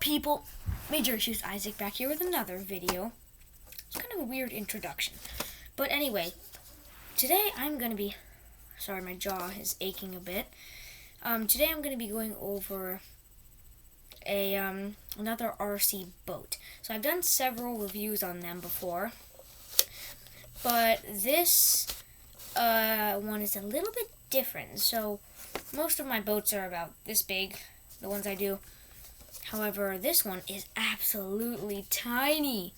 people? Major Issues Isaac back here with another video. It's kind of a weird introduction. But anyway, today I'm going to be... Sorry, my jaw is aching a bit. Today I'm going to be going over another RC boat. So I've done several reviews on them before. But this one is a little bit different. So most of my boats are about this big, the ones I do. However, this one is absolutely tiny.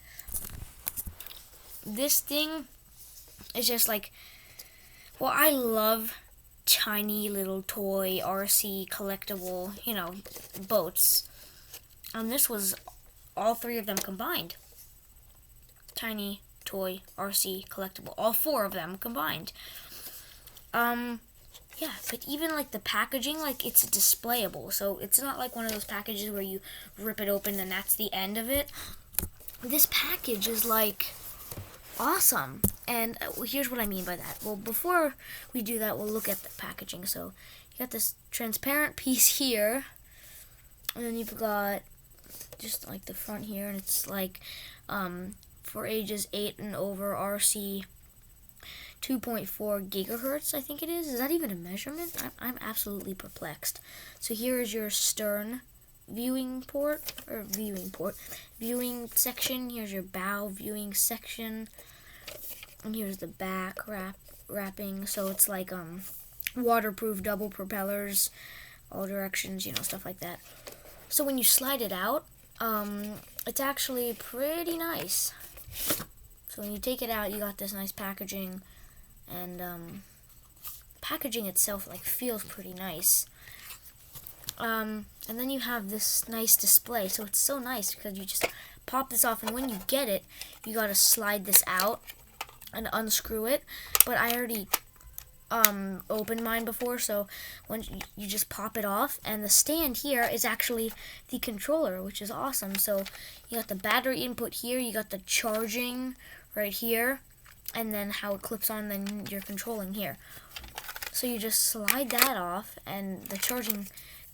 This thing is just like, well, I love tiny little toy RC collectible, boats. This was all three of them combined. Tiny toy RC collectible, all four of them combined. Yeah, but even like the packaging, like it's displayable, so it's not like one of those packages where you rip it open and that's the end of it. This package is like awesome, and here's what I mean by that. Well, before we do that, we'll look at the packaging. So you got this transparent piece here, and then you've got just like the front here, and it's like for ages 8 and over, RC 2.4 gigahertz, I think it is. Is that even a measurement? I'm absolutely perplexed. So here is your stern viewing section. Here's your bow viewing section, and here's the back wrapping. So it's like waterproof double propellers, all directions, stuff like that. So when you slide it out, it's actually pretty nice. So when you take it out, you got this nice packaging, and packaging itself like feels pretty nice. And then you have this nice display. So it's so nice because you just pop this off, and when you get it, you gotta slide this out and unscrew it. But I already opened mine before, so when you just pop it off, and the stand here is actually the controller, which is awesome. So you got the battery input here, you got the charging right here, and then how it clips on, then you're controlling here. So you just slide that off, and the charging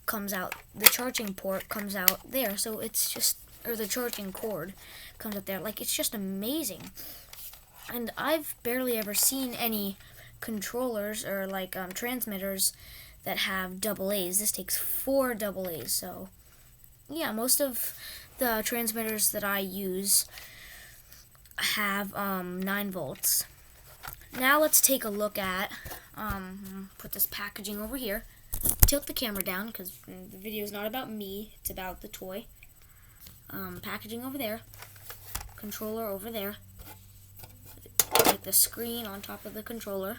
comes out, the charging port comes out there. So it's just, or the charging cord comes up there. Like, it's just amazing. And I've barely ever seen any controllers or like transmitters that have double A's. This takes 4 double A's. So yeah, most of the transmitters that I use have 9 volts. Now let's take a look at put this packaging over here. Tilt the camera down because the video is not about me, it's about the toy. Packaging over there, controller over there, like the screen on top of the controller.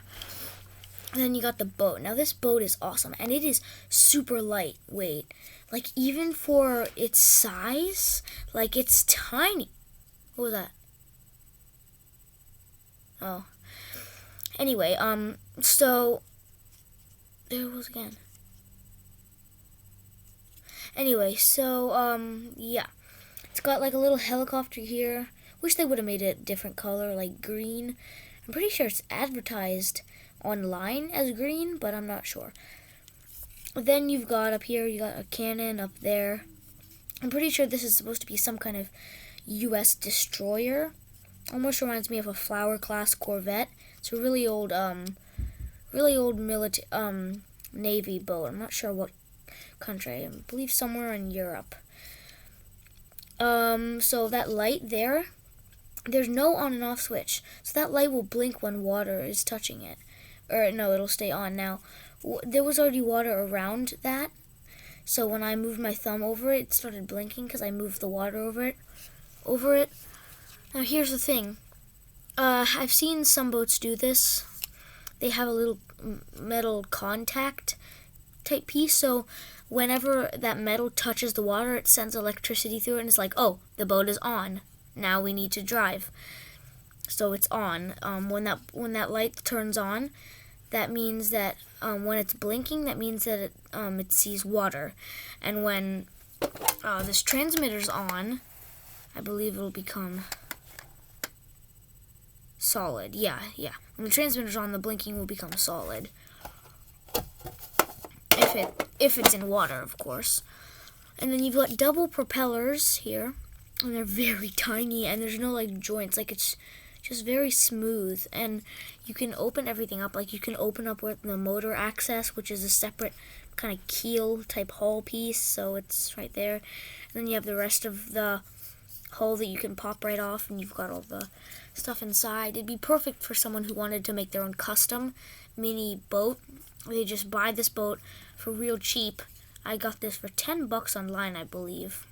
And then you got the boat. Now this boat is awesome, and it is super lightweight. Like, even for its size, like, it's tiny. What was that? Oh. Anyway, so there it was again. Anyway, so yeah. It's got like a little helicopter here. Wish they would have made it a different color, like green. I'm pretty sure it's advertised online as green, but I'm not sure. Then you've got up here, you got a cannon up there. I'm pretty sure this is supposed to be some kind of U.S. destroyer. Almost reminds me of a Flower class corvette. It's a really old Navy boat. I'm not sure what country. I believe somewhere in Europe. So that light there, there's no on and off switch. So that light will blink when water is touching it. Or no, it'll stay on. Now, there was already water around that. So when I moved my thumb over it, it started blinking because I moved the water over it. Now here's the thing. I've seen some boats do this. They have a little metal contact type piece, so whenever that metal touches the water, it sends electricity through it, and it's like, oh, the boat is on. Now we need to drive. So it's on. When that light turns on, that means that when it's blinking, that means that it sees water. And when this transmitter's on, I believe it'll become solid. Yeah. When the transmitter's on, the blinking will become solid. If it's in water, of course. And then you've got double propellers here, and they're very tiny, and there's no like joints, like it's just very smooth. And you can open everything up, like you can open up with the motor access, which is a separate kind of keel type hull piece, so it's right there. And then you have the rest of the hull that you can pop right off, and you've got all the stuff inside. It'd be perfect for someone who wanted to make their own custom mini boat. They just buy this boat for real cheap. I got this for $10 online, I believe.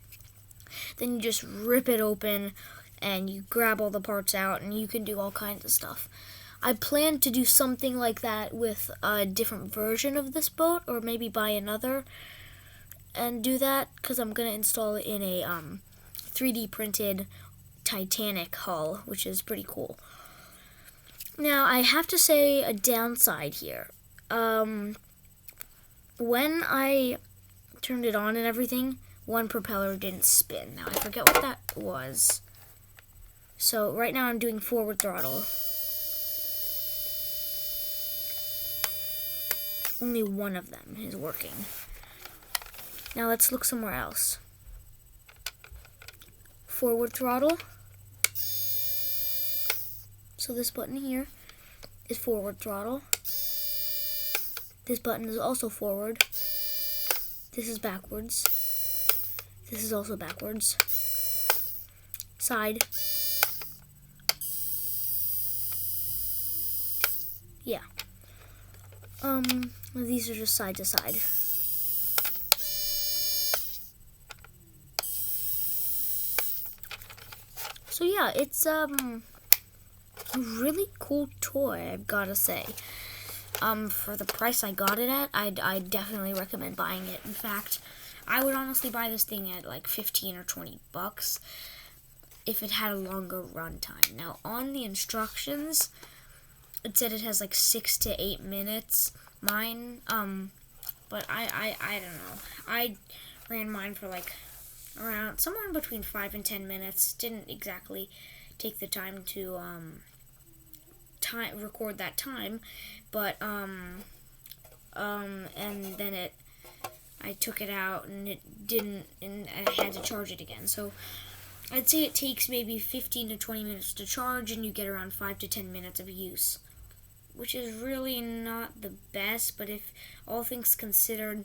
Then you just rip it open and you grab all the parts out, and you can do all kinds of stuff. I plan to do something like that with a different version of this boat, or maybe buy another and do that, because I'm going to install it in a 3D printed Titanic hull, which is pretty cool. Now, I have to say a downside here. When I turned it on and everything, one propeller didn't spin. Now, I forget what that was. So, right now I'm doing forward throttle. Only one of them is working. Now, let's look somewhere else. Forward throttle. So, this button here is forward throttle. This button is also forward. This is backwards. This is also backwards. Side. Yeah. These are just side to side. So yeah, it's a really cool toy, I've gotta say. For the price I got it at, I definitely recommend buying it. In fact, I would honestly buy this thing at like $15 or $20 if it had a longer run time. Now, on the instructions, it said it has like 6 to 8 minutes. Mine, but I don't know. I ran mine for like around somewhere in between 5 and 10 minutes. Didn't exactly take the time to record that time, but and then I took it out and it didn't, and I had to charge it again. So I'd say it takes maybe 15 to 20 minutes to charge, and you get around 5 to 10 minutes of use, which is really not the best, but if all things considered,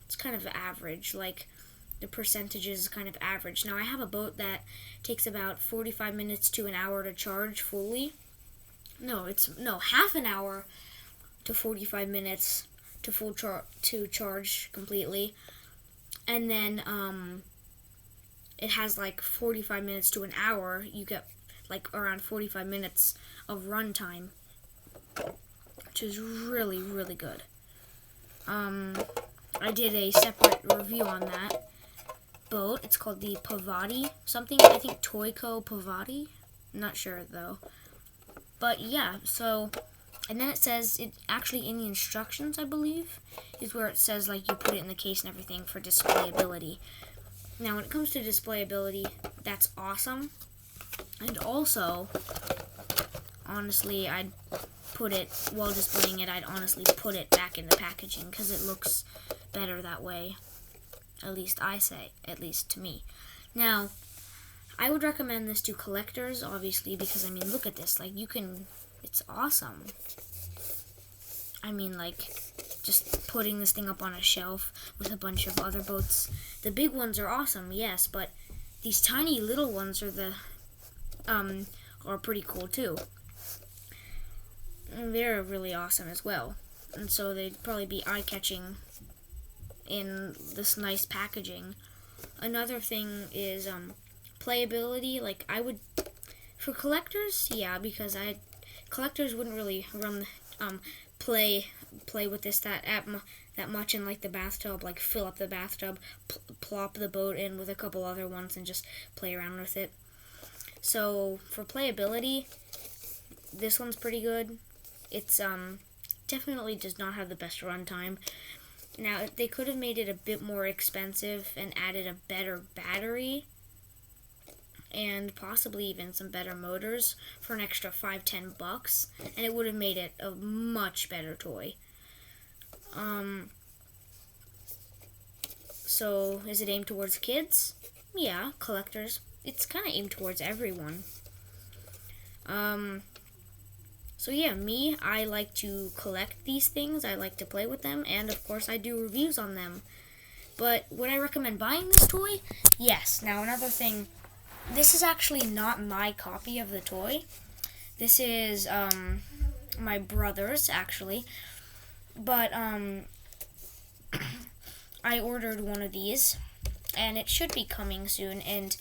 it's kind of average. Like, the percentage is kind of average. Now, I have a boat that takes about 45 minutes to an hour to charge fully. No, half an hour to 45 minutes to charge completely. And then it has like 45 minutes to an hour. You get like around 45 minutes of run time, which is really, really good. I did a separate review on that boat. It's called the Pavati something. I think Toyco Pavati. I'm not sure though. But yeah, so, and then it says, it actually in the instructions, I believe, is where it says like you put it in the case and everything for displayability. Now, when it comes to displayability, that's awesome. And also, honestly, I'd put it, while displaying it, I'd honestly put it back in the packaging because it looks better that way. At least I say, at least to me. Now, I would recommend this to collectors, obviously, because, I mean, look at this. Like, you can, it's awesome. I mean, like, just putting this thing up on a shelf with a bunch of other boats. The big ones are awesome, yes, but these tiny little ones are pretty cool, too. And they're really awesome as well. And so they'd probably be eye-catching in this nice packaging. Another thing is, playability. Like, I would, for collectors, yeah, because collectors wouldn't really play with this that much in like the bathtub, like fill up the bathtub, plop the boat in with a couple other ones and just play around with it. So for playability, this one's pretty good. It's definitely does not have the best runtime. Now, they could have made it a bit more expensive and added a better battery and possibly even some better motors for an extra $5-10, and it would have made it a much better toy. So is it aimed towards kids? Yeah, collectors. It's kind of aimed towards everyone. So yeah, me, I like to collect these things. I like to play with them, and of course I do reviews on them. But would I recommend buying this toy? Yes. Now another thing, this is actually not my copy of the toy. This is my brother's, actually. But I ordered one of these, and it should be coming soon. And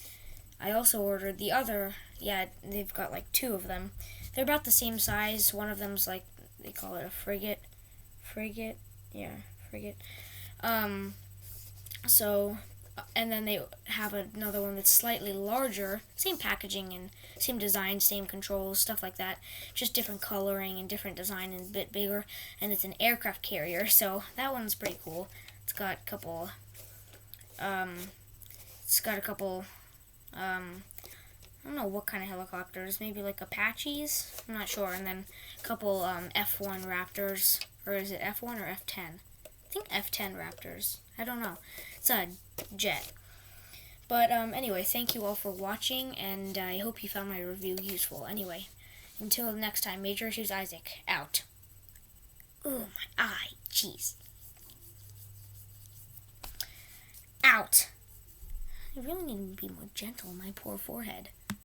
I also ordered the other. Yeah, they've got like two of them. They're about the same size. One of them's like, they call it a frigate. Yeah, frigate. So, and then they have another one that's slightly larger. Same packaging and same design, same controls, stuff like that. Just different coloring and different design and a bit bigger. And it's an aircraft carrier, so that one's pretty cool. It's got a couple, I don't know what kind of helicopters, maybe like Apaches? I'm not sure. And then a couple F1 Raptors, or is it F1 or F10? I think F10 Raptors. I don't know. It's a jet. But anyway, thank you all for watching, and I hope you found my review useful. Anyway, until next time, Major Issues Isaac, out. Ooh, my eye, jeez. Out. I really need to be more gentle on my poor forehead.